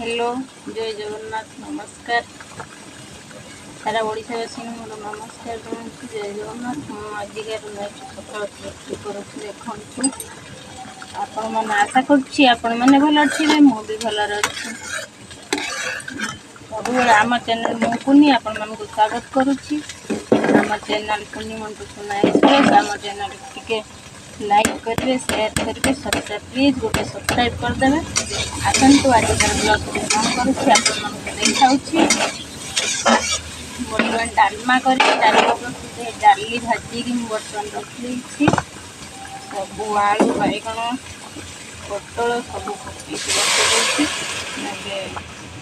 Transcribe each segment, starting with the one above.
Hello जय जगन्नाथ नमस्कार सारा ओडावासी मोर नमस्कार जनाऊँ जय जगन्नाथ आजिकार सकाल करुँ देखु आपण मैंने आशा करें भल अच्छे मुझे भल अच्छी सब आम चैनल मु कुनी आपण मानक स्वागत करुच्ची आम चैनल कुनी मंटू सुना एक्सप्रेस आम चैनल टिके लाइक करेंगे शेयर करेंगे सब्सक्राइब प्लीज गोटे सब्सक्राइब करदे आसतु आजिकार ब्लॉग कौन करुँच देखा बर्तमान डालमा कर डाली भाजिकी बर्तमान रखी सब आलू बैगण पोटल सब बसई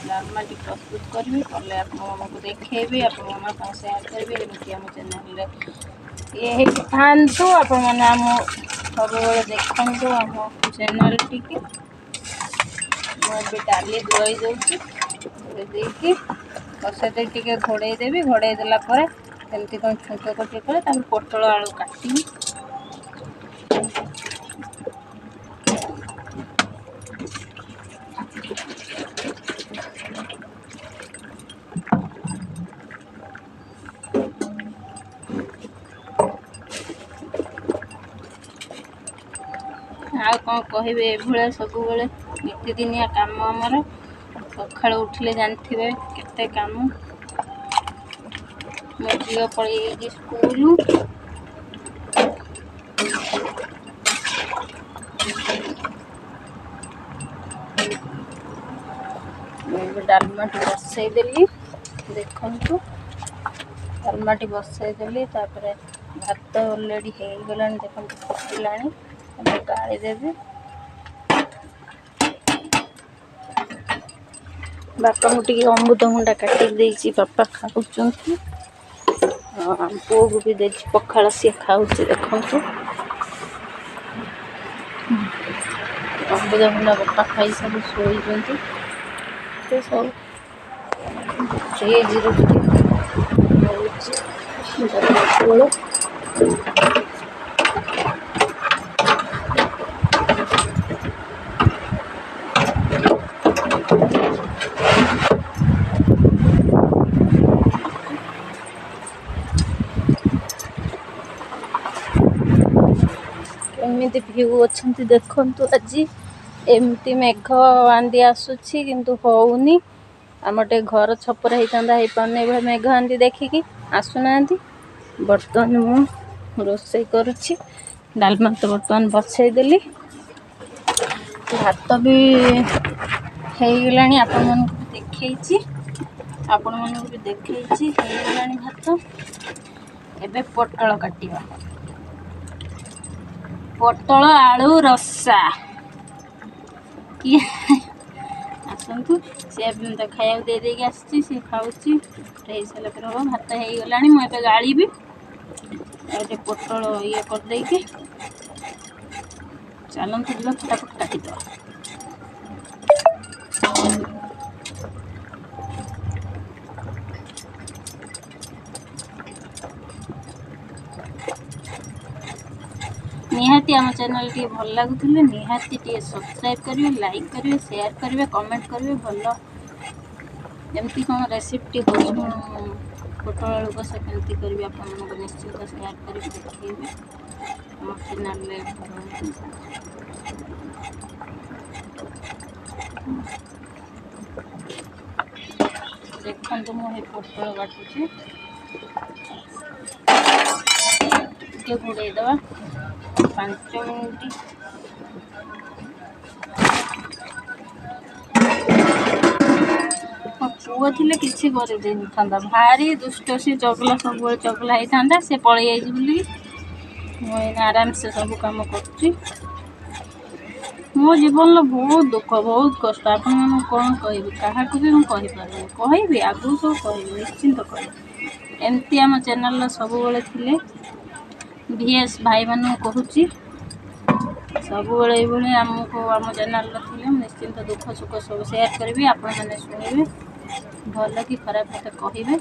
डालमा प्रस्तुत करी कले आपको देखेबी आप सेयार करेंगे एमती आम चैनल ये खातु आपण मैंने सब देखु आम चैनल टी मुझे डाली धोई देकी बसते टे घोड़े देवी घोड़े देलापर एमती कौन छुंक कटे पर पोटल आलू काटी आ कौन कहे ये सब नीतिदिनिया काम आमर सकाल उठिले जानते केते काम मो झील पड़े स्कूल डालमाटी बसईदेली देखु डालमाटी बसईदेली भात अलरेडी हो गला देखो फुटला गाड़ी देवी बापा मुझे अमृतभंडा काटी बापा खाऊ पुओ को भी दे पखाड़ सी खाऊ देखु अमृतभंडा बापा खाई सब शोच सब एमती भ्यू अच्छा देखु आज एमती मेघ आंधी आसूसी किंतु होनी आम टे घर छपर होता हो पाने मेघ आंधी देखिकी आसुना बर्तमान मु रोसई करुच्ची डालमा तो बर्तमान बसईदेली भात भी होगला आपण मन देखी आपण मन भी देखी भात एबे पोटल काटिबा पोटल आलू रसा किए आसतु सी तो खाया दे देगी आसी सी खाऊँ सारा पर हम भात हो गला मुझे गाड़ी भी गोटे पोटल ये करदे चलते जो फटाफट काटिद निहाती आम चैनल टी भल लगुले निहाती टी सब्सक्राइब करेंगे लाइक करेंगे शेयर करेंगे कमेंट करेंगे भल जमती कौन रेसिपी हो पोटल आलू कषा केमती करेंगे आप निश्चित शेयर करेंगे देखिए आम चैनल देखो मुझे पोटल काटुची घोड़े दवा 5 मिनट पुओ थे कि था भारी दुष्ट सी चगला सब चगला होता से पलि बोली मुझे आराम से सब कम कर मो जीवन बहुत दुख बहुत कष्ट आपण कौन कह क्या भी मुझे कहि आगू सब कह निश्चिंत कह एमती आम चैनल सब थे VS भाई मान कहूँ सब ये आमको आम चैनल थे निश्चिंत दुख सुख सब शेयर करी आपण मैंने शुणे भल कि खराब मत कहे।